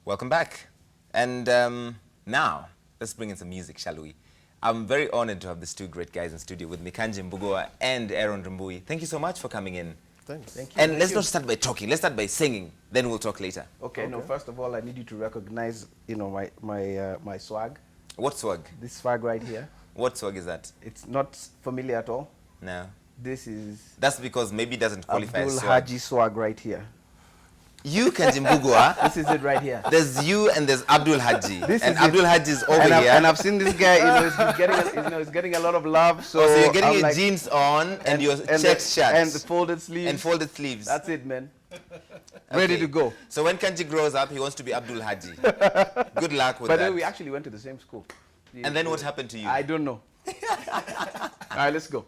Welcome back. And now, let's bring in some music, shall we? I'm very honored to have these two great guys in studio with me, Kanjii Mbugua and Rimbui. Thank you so much for coming in. Thanks. Thank you. And let's not start by talking. Let's start by singing. Then we'll talk later. Okay. No, first of all, I need you to recognize, my swag. What swag? This swag right here. What swag is that? It's not familiar at all. No. This is That's because maybe it doesn't qualify Abdul as swag. Haji swag right here. You, Kanjii Mbugua. This is it right here. There's you and there's Abdul Haji. This and is Abdul it. Haji is over and here. and I've seen this guy. He's getting a lot of love. So, so you're getting I'm your like, jeans on and your checked shirts. and the folded sleeves. And folded sleeves. That's it, man. Ready to go. So when Kanjii grows up, he wants to be Abdul Haji. Good luck with But that. then we actually went to the same school. And then what happened to you? I don't know. All right, let's go.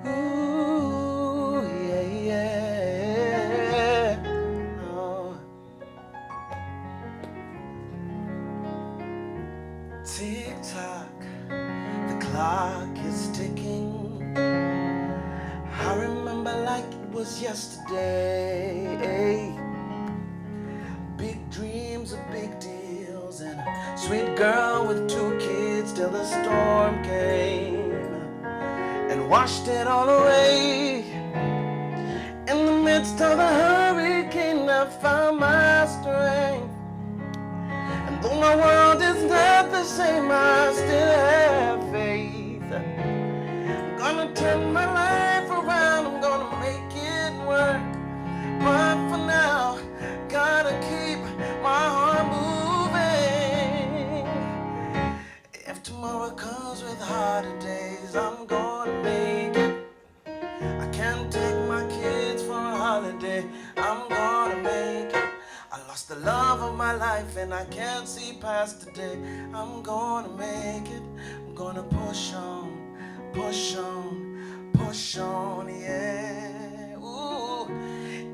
Ooh, yeah, yeah. Oh. Tick tock, the clock is ticking. I remember like it was yesterday. Big dreams of big deals and a sweet girl with 2 kids till the storm came and washed it all away. In the midst of the hurricane, I found my strength. And though my world is not the same, I still have faith. I'm gonna turn my life around, I'm gonna make it work. But for now, gotta keep my heart moving. If tomorrow comes with harder days, I'm gonna make it. I can't take my kids for a holiday, I'm gonna make it. I lost the love of my life and I can't see past today. I'm gonna make it. I'm gonna push on, push on, push on, yeah. Ooh.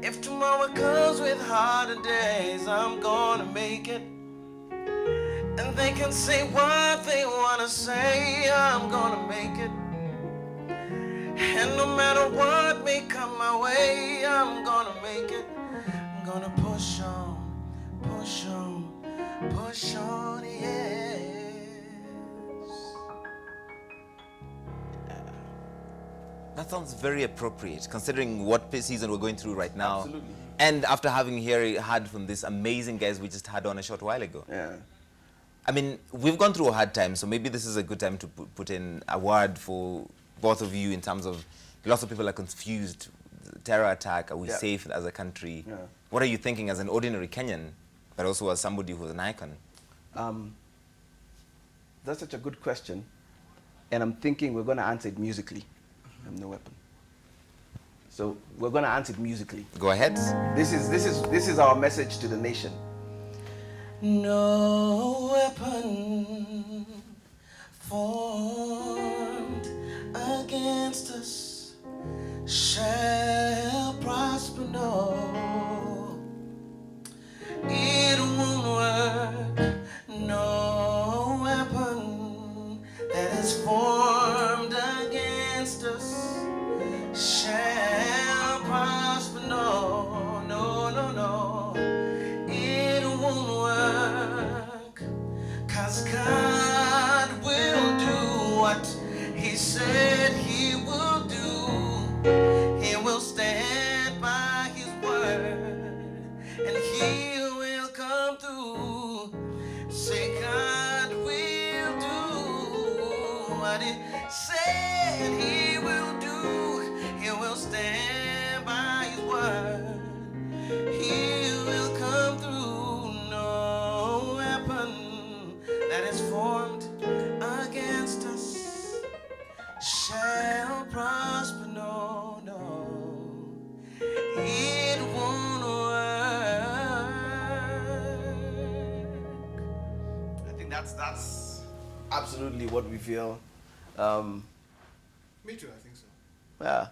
If tomorrow comes with harder days, I'm gonna make it. And they can say what they wanna say, I'm gonna make it. And no matter what may come my way, I'm gonna make it. I'm gonna push on, push on, push on, yes. That sounds very appropriate, considering what season we're going through right now. Absolutely. And after having heard from these amazing guys we just had on a short while ago. Yeah. I mean, we've gone through a hard time, so maybe this is a good time to put in a word for both of you in terms of lots of people are confused. Terror attack, are we safe as a country? Yeah. What are you thinking as an ordinary Kenyan, but also as somebody who's an icon? That's such a good question. And I'm thinking we're going to answer it musically. I'm no weapon. So we're going to answer it musically. Go ahead. This is our message to the nation. No weapon formed against us shall prosper, no. It won't work. No weapon that is formed against us shall prosper, no, no, no, no. It won't work, 'cause God will do what He said He will do. He will stand by His word, and He will come through. Say God will do what He said He will do. He will stand by His word. He will come through. No weapon that is formed against us shall prosper. No, no, it won't work. I think that's absolutely what we feel. Me too, I think so. Yeah.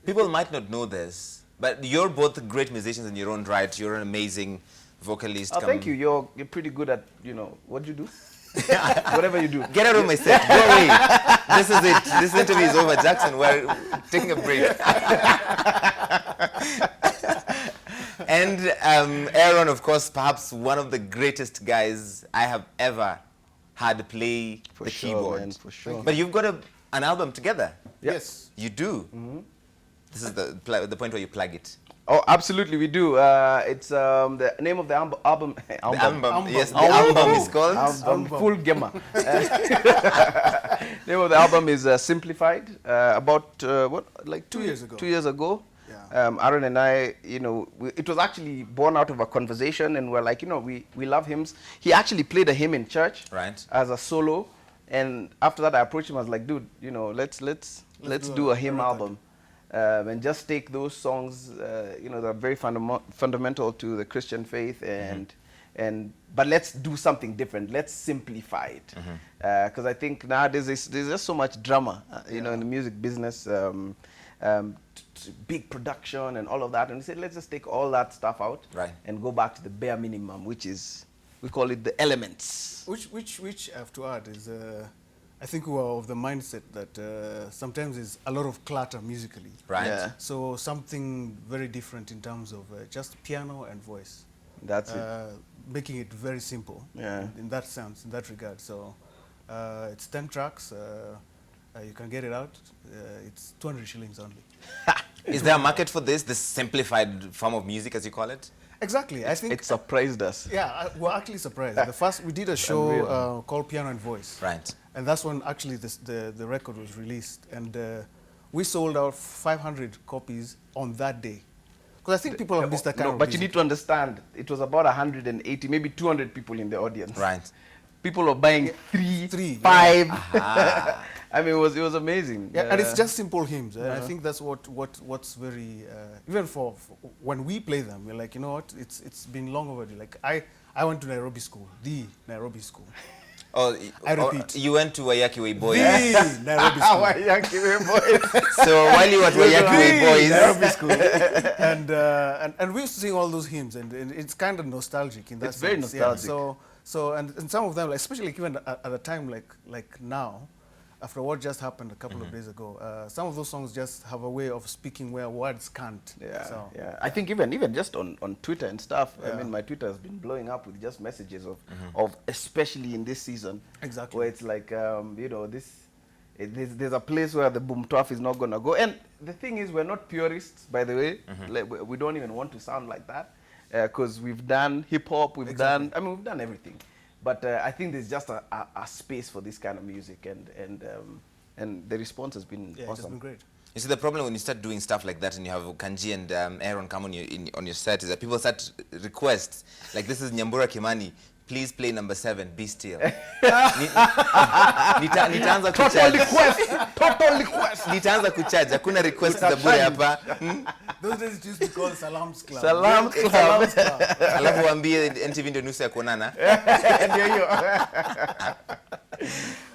People might not know this, but you're both great musicians in your own right. You're an amazing vocalist. Oh, thank you. You're pretty good at, what do you do? Whatever you do. Get out of my set. Go away. This is it. This interview is over, Jackson. We're taking a break. And Aaron, of course, perhaps one of the greatest guys I have ever had play the keyboard. Man, for sure. But you've got an album together. Yes. You do. This is the point where you plug it. Oh, absolutely, we do. It's the name of the album. Yes, the album is called Album. Full gamer. Name of the album is Simplified. About like 2 years ago. 2 years ago. Yeah. Aaron and I, it was actually born out of a conversation, and we're like, we love hymns. He actually played a hymn in church, right, as a solo, and after that I approached him. I was like, dude, let's do a hymn album. And just take those songs, that are very fundamental to the Christian faith, but let's do something different. Let's simplify it, because I think nowadays there's just so much drama, in the music business, big production and all of that. And we said, let's just take all that stuff out, right, and go back to the bare minimum, which is, we call it the elements. Which I have to add is. I think we are of the mindset that sometimes there's a lot of clutter musically. Right. Yeah. So something very different in terms of just piano and voice. That's it. Making it very simple. Yeah. In that sense, in that regard. So it's 10 tracks. You can get it out. It's 200 shillings only. Is there a market for this simplified form of music, as you call it? Exactly. I think it surprised us. Yeah, we're actually surprised. We did a show called Piano and Voice. Right. And that's when actually the record was released. And we sold out 500 copies on that day. Because I think people have missed that kind of But music. you need to understand, it was about 180, maybe 200 people in the audience. Right. People were buying three, 5. Yeah. I mean, it was amazing. Yeah, and it's just simple hymns. And I think that's what's very, even for when we play them, we're like, you know what, it's been long overdue. Like I went to Nairobi school, the Nairobi school. Oh, I repeat. You went to Wayakiwe Boys. The Nairobi school. Wayakiwe Boys. So while you were at Wayakiwe Boys. Nairobi school. and we used to sing all those hymns, and it's kind of nostalgic in that It's sense. very nostalgic. Yeah, so and some of them, like, especially even at a time like now, after what just happened a couple of days ago, some of those songs just have a way of speaking where words can't. Yeah, So, yeah. I think even just on Twitter and stuff, Yeah. I mean, my Twitter has been blowing up with just messages of especially in this season. Exactly. Where it's like, there's a place where the boom tuff is not going to go. And the thing is, we're not purists, by the way. Like, we don't even want to sound like that. Because we've done hip-hop, we've done everything. But I think there's just a space for this kind of music, and the response has been yeah, awesome. it's been great. You see, the problem when you start doing stuff like that and you have Kanjii and Aaron come on your set is that people start requests. Like, this is Nyambura Kimani. Please play number 7, Be Still. Nitaanza Total kucharge. request! Nitaanza kucharge. Hakuna request za bure hapa. Those days it used to be called Salam's Club. Salam's Club. Salam's Club. Alafu waambie NTV ndio nusu ya kuonana.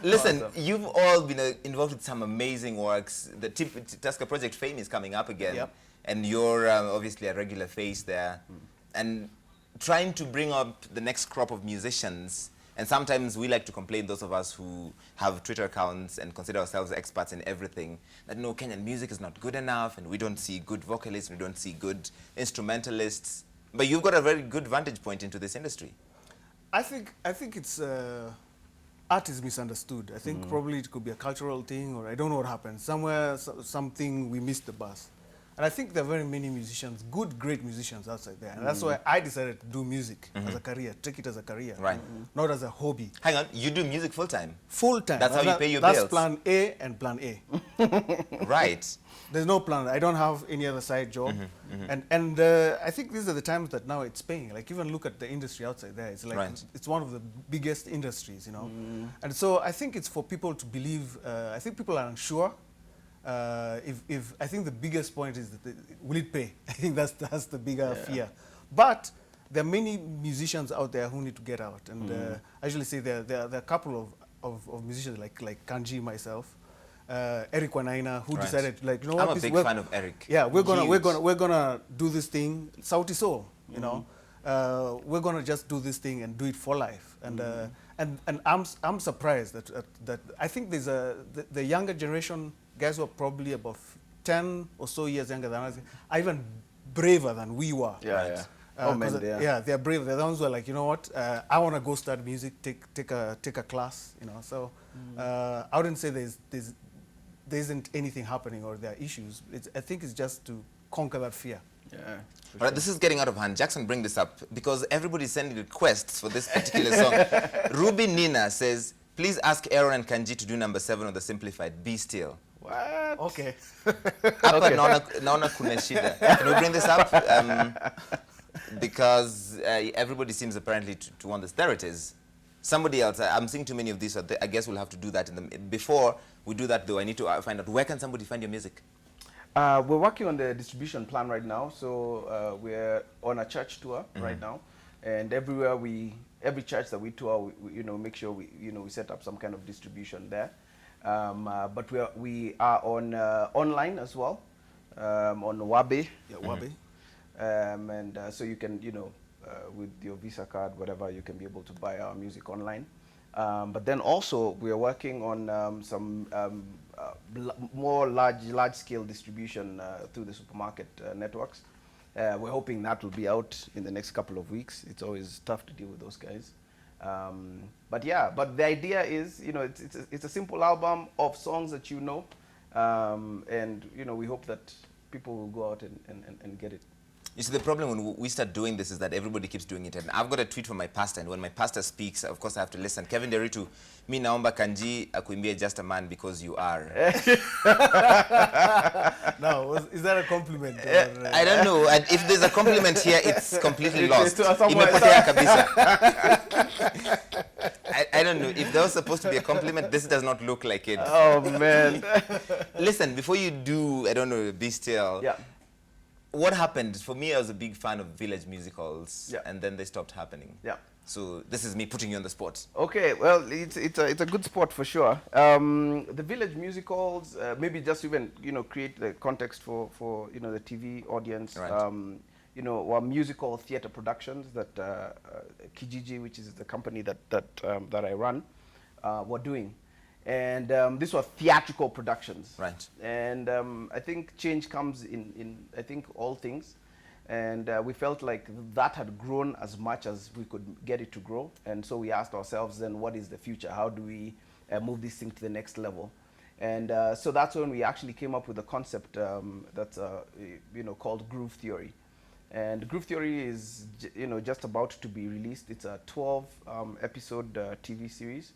Listen, you've all been involved with some amazing works. The Tusker Project Fame is coming up again. Yep. And you're obviously a regular face there. And trying to bring up the next crop of musicians. And sometimes we like to complain, those of us who have Twitter accounts and consider ourselves experts in everything, that no, Kenyan music is not good enough, and we don't see good vocalists, we don't see good instrumentalists. But you've got a very good vantage point into this industry. I think it's art is misunderstood. I think probably it could be a cultural thing, or I don't know what happened. Somewhere, something, we missed the bus. And I think there are very many musicians, great musicians outside there. And that's why I decided to do music as a career, take it as a career, Right. not as a hobby. Hang on, you do music full-time? Full-time. That's how you pay your That's bills? plan A and plan A. Right. There's no plan. I don't have any other side job. And I think these are the times that now it's paying. Like, even look at the industry outside there. It's like, Right. it's one of the biggest industries, you know. And so I think it's for people to believe, I think people are unsure. I think the biggest point is that will it pay? I think that's the bigger fear. But there are many musicians out there who need to get out. And I usually say there are a couple of musicians like Kanjii, myself, Eric Wanaina, who Right. decided, like, you know I'm what, a big fan of Eric. yeah, we're Huge. gonna do this thing, Sauti Soul, you know. We're gonna just do this thing and do it for life. And I'm surprised that I think there's the younger generation, guys who are probably about 10 or so years younger than us, are even braver than we were. Yeah, yeah. Oh, man, 'cause, yeah. they're brave. They're the ones who are like, you know what? I want to go start music, take a class, you know. So I wouldn't say there isn't anything happening or there are issues. I think it's just to conquer that fear. Yeah. All right, this is getting out of hand. Jackson, bring this up because everybody's sending requests for this particular song. Ruby Nina says, please ask Aaron and Kanjii to do number 7 on the simplified, Be Still. What? Okay. Hapa naona kuna shida. Can we bring this up? Because everybody seems apparently to want this. There it is. Somebody else. I'm seeing too many of these. So I guess we'll have to do that. Before we do that, though, I need to find out where can somebody find your music? We're working on the distribution plan right now. So we're on a church tour right now, and every church that we tour, we make sure we set up some kind of distribution there. But we are on online as well, on Wabe. Yeah, Wabe. And so you can, with your Visa card, whatever, you can be able to buy our music online. But then also we are working on some more large-scale distribution through the supermarket networks. We're hoping that will be out in the next couple of weeks. It's always tough to deal with those guys. But yeah, but the idea is, it's a simple album of songs that and we hope that people will go out and get it. You see, the problem when we start doing this is that everybody keeps doing it. And I've got a tweet from my pastor, and when my pastor speaks, of course I have to listen. Kevin Deritu, mi naomba Kanjii akuimbie Just a Man Because You Are. Now, is that a compliment? I don't know. And if there's a compliment here, it's completely lost. somewhere. Imepotea kabisa. I don't know. If there was supposed to be a compliment, this does not look like it. Oh, man. Listen, before you do, I don't know, Be Still. Yeah. What happened? For me, I was a big fan of village musicals, Yeah. and then they stopped happening. Yeah. So this is me putting you on the spot. Okay, well, it's a good spot for sure. The village musicals, maybe just even create the context for the TV audience. Right. Or musical theater productions that Kijiji, which is the company that I run, were doing. And these were theatrical productions. Right. And I think change comes in I think all things. And we felt like that had grown as much as we could get it to grow. And so we asked ourselves then, what is the future? How do we move this thing to the next level? And so that's when we actually came up with a concept that's called groove theory. And groove theory is just about to be released. It's a 12 episode TV series.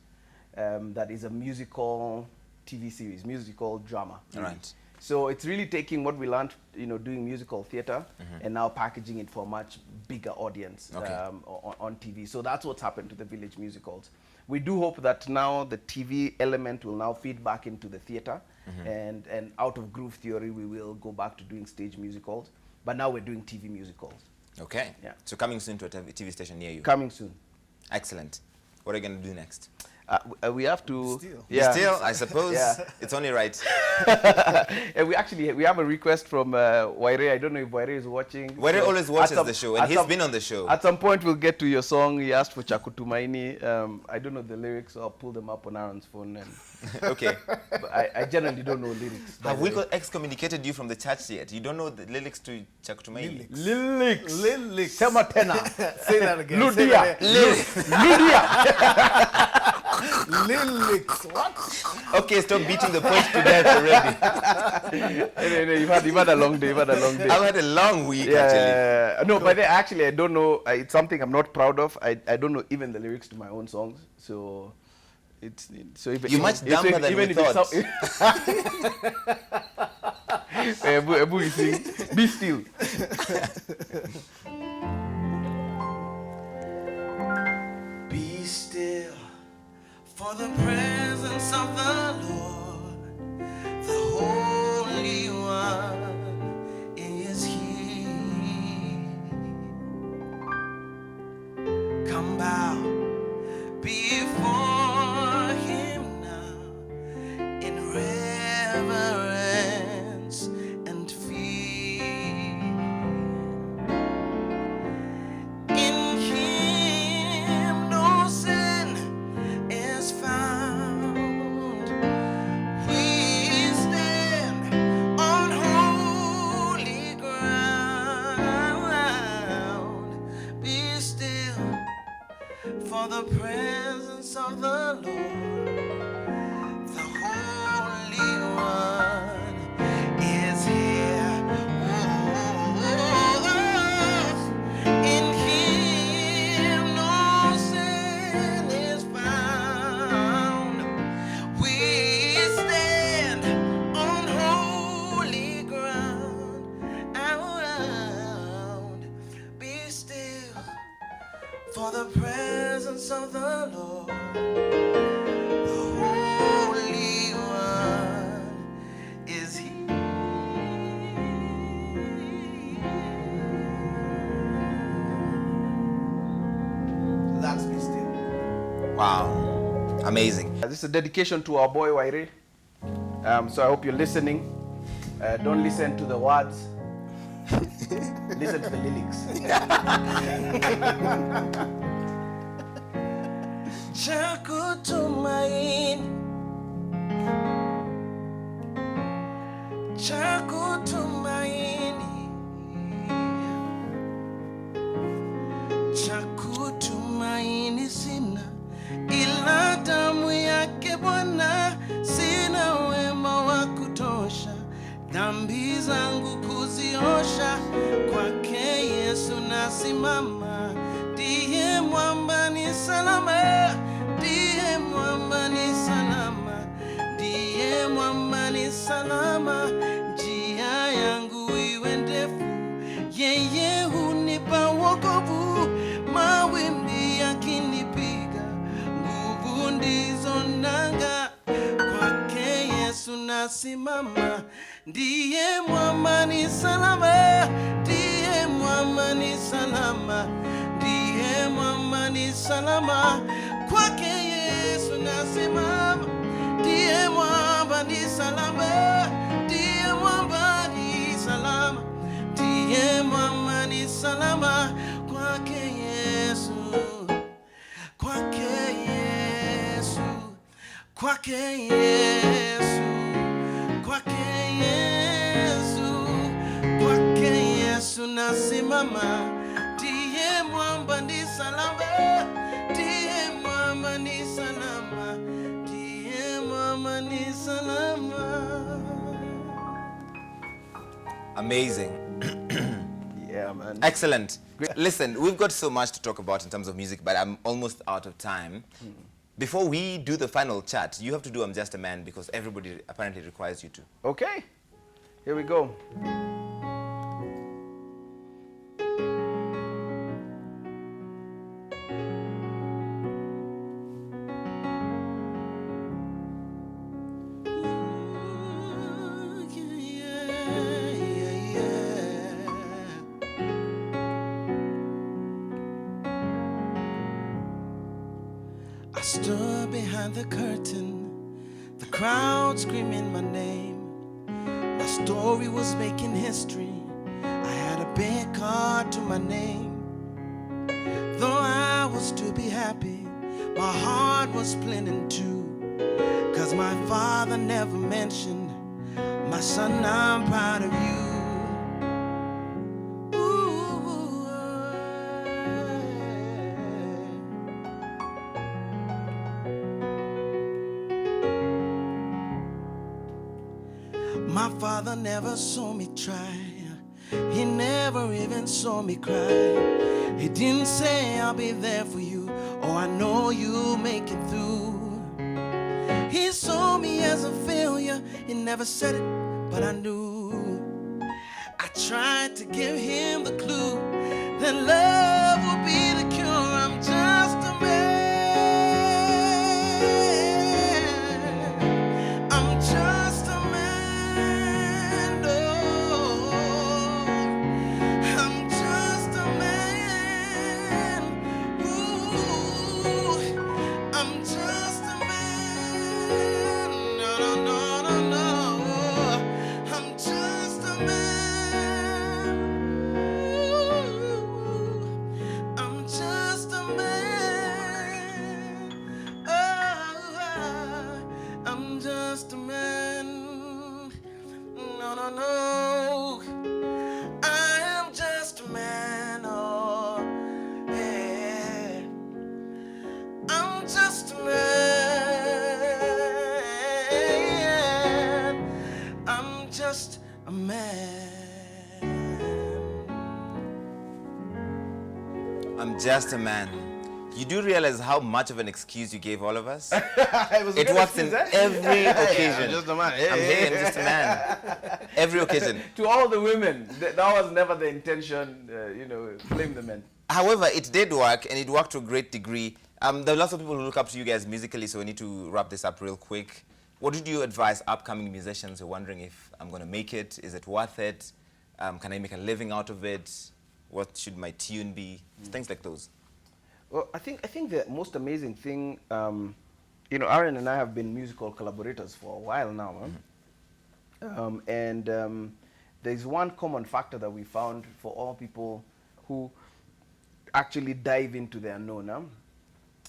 That is a musical TV series, musical drama. Really. Right. So it's really taking what we learned, doing musical theater, and now packaging it for a much bigger audience on TV. So that's what's happened to the village musicals. We do hope that now the TV element will now feed back into the theater, and out of groove theory, we will go back to doing stage musicals. But now we're doing TV musicals. Okay. Yeah. So coming soon to a TV station near you. Coming soon. Excellent. What are you going to do next? We have to. Still. Yeah. Still, I suppose. Yeah. It's only right. And we have a request from Waire. I don't know if Waire is watching. Waire So always watches the show, and he's been on the show. At some point, we'll get to your song. He asked for Chakutumaini. I don't know the lyrics, so I'll pull them up on Aaron's phone. And Okay. but I generally don't know lyrics. by Have the we way. got excommunicated you from the church yet? You don't know the lyrics to Chakutumaini? Lyrics? Lyrics. Sema tena. Say that again. Ludia. Ludia. Lyrics. What? Okay, stop beating the point to death already. Anyway, you've had a long day. I've had a long week, actually. No, but actually, I don't know. It's something I'm not proud of. I don't know even the lyrics to my own songs. So You're much dumber than we thought. Ebu, you sing. Be still. Be still for the presence of the Lord, the Holy One is here. Come bow before Him now in reverence and fear. In Him no sin is found, Amazing. This is a dedication to our boy Waire. So I hope you're listening. Don't listen to the words. Listen to the lyrics. Chakutumaini, chakutumaini, chakutumaini sina, ila damu yake Bwana, sina wema wa kutosha, dhambi zangu kuziosha, kwake Yesu nasimama, ndiye mwamba ni salama, ndiye mwamba ni salama, ndiye mwamba ni salama, njia yangu iwe ndefu, yeye hunipa wokovu, mawimbi yakinipiga, nguvu ndizo nanga, kwake Yesu nasimama, ndiye mwamba ni salama, ndiye mwamba ni salama, ndiye mwamba ni salama, kwake Yesu nasimama, ndiye mwamba ni salama, ndiye mwamba ni salama, ndiye mwamba ni salama, kwake Yesu, kwake Yesu, kwake Yesu, kwake Yesu, kwake Yesu nasimama, ndiye mwamba ni salama, ndiye mwamba ni salama, ndiye mwamba ni salama. Amazing. Yeah, man. Excellent. Listen, we've got so much to talk about in terms of music, but I'm almost out of time. Before we do the final chat, you have to do I'm Just a Man because everybody apparently requires you to. Okay, here we go. I stood behind the curtain, the crowd screaming my name. My story was making history. I had a big card to my name. Though I was to be happy, my heart was split in two. 'Cause my father never mentioned, my son, I'm proud of you. My father never saw me try. He never even saw me cry. He didn't say I'll be there for you, or I know you'll make it through. He saw me as a failure. He never said it, but I knew. I tried to give him the clue that love will be the cure. I'm just a man. I'm just a man. Oh, I'm just a man. Ooh, I'm just a man. No, no, no, no, no. I'm just a man. Ooh, I'm just a man. Oh, I'm just a man. No, no, no. I am just a man. Oh, yeah. I'm just a man. I'm just a man. I'm just a man. You do realize how much of an excuse you gave all of us? It It works in every occasion. I'm just a man. I'm here, I'm just a man. Every occasion. To all the women, that was never the intention, blame the men. However, it did work, and it worked to a great degree. There are lots of people who look up to you guys musically, so we need to wrap this up real quick. What would you advise upcoming musicians who are wondering if I'm going to make it? Is it worth it? Can I make a living out of it? What should my tune be? Things like those. Well, I think the most amazing thing you know, Aaron and I have been musical collaborators for a while now, there's one common factor that we found for all people who actually dive into the unknown.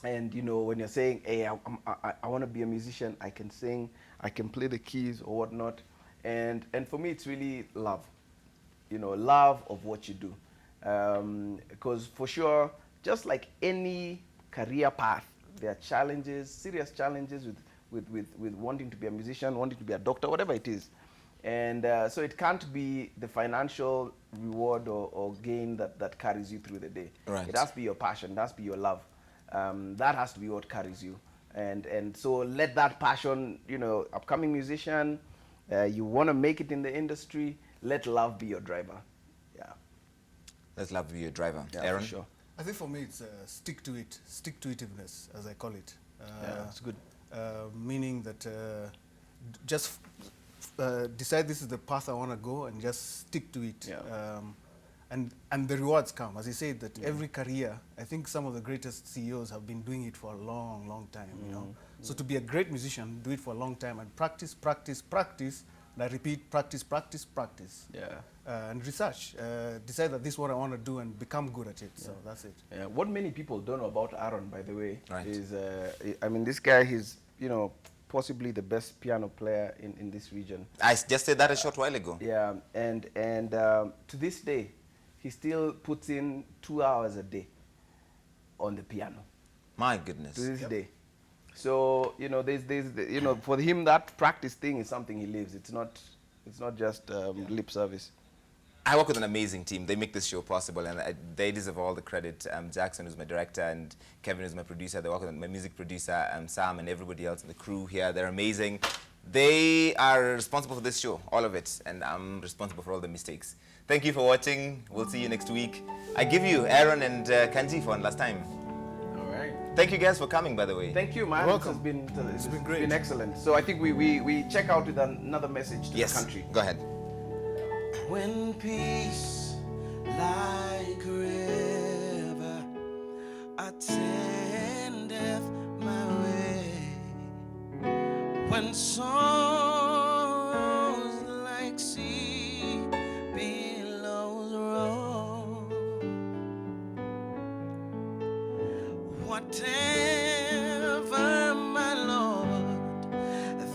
And you know, when you're saying, hey, I want to be a musician, I can sing, I can play the keys or whatnot, and for me it's really love, you know, love of what you do, because for sure, just like any career path, there are challenges, serious challenges with wanting to be a musician, wanting to be a doctor, whatever it is. And so it can't be the financial reward or gain that carries you through the day. Right. It has to be your passion, it has to be your love. That has to be what carries you. And so let that passion, you know, upcoming musician, you want to make it in the industry, let love be your driver. Yeah. Let love be your driver. Yeah, Aaron? for sure. I think for me it's stick-to-itiveness, as I call it. Yeah, it's good. Meaning that just decide this is the path I want to go and just stick to it. Yeah. And the rewards come. As you said, that every career, I think some of the greatest CEOs have been doing it for a long, long time, you know. So to be a great musician, do it for a long time and practice, practice, practice, and I repeat, practice, practice, practice. Yeah. And research. Decide that this is what I want to do and become good at it. So that's it. Yeah. What many people don't know about Aaron, by the way, Right. is, I mean, this guy, he's, you know, possibly the best piano player in this region. I just said that a short while ago. Yeah, and to this day, he still puts in 2 hours a day on the piano. My goodness. To this day. So, you know, you know, for him, that practice thing is something he lives. It's not just lip service. I work with an amazing team. They make this show possible, and they deserve all the credit. Jackson, who's my director, and Kevin, who's my producer. They work with my music producer, Sam, and everybody else in the crew here. They're amazing. They are responsible for this show, all of it, and I'm responsible for all the mistakes. Thank you for watching. We'll see you next week. I give you Aaron and Kanjii for one last time. All right. Thank you guys for coming, by the way. Thank you, man. Welcome. It's been great. been excellent. So I think we check out with another message to Yes, the country. go ahead. When peace like a river attendeth my way, when sorrows like sea billows roll, whatever, my Lord,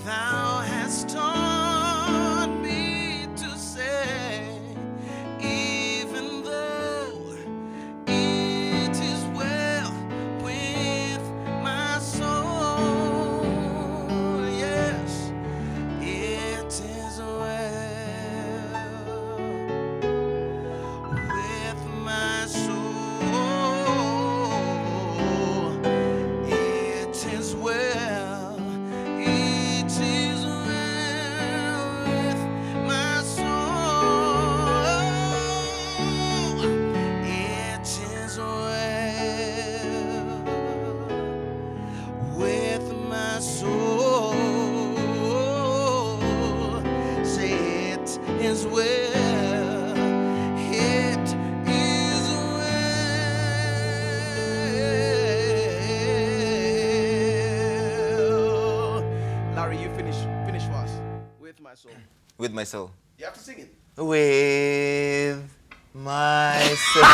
thou hast taught me to say, even though it is well with my soul, yes, it is well with my soul. It is well, it is well with my soul. It is well with my soul. Say it is well, it is well. Larry, you finish for us. With my soul. With my soul. You have to sing it. With my soul.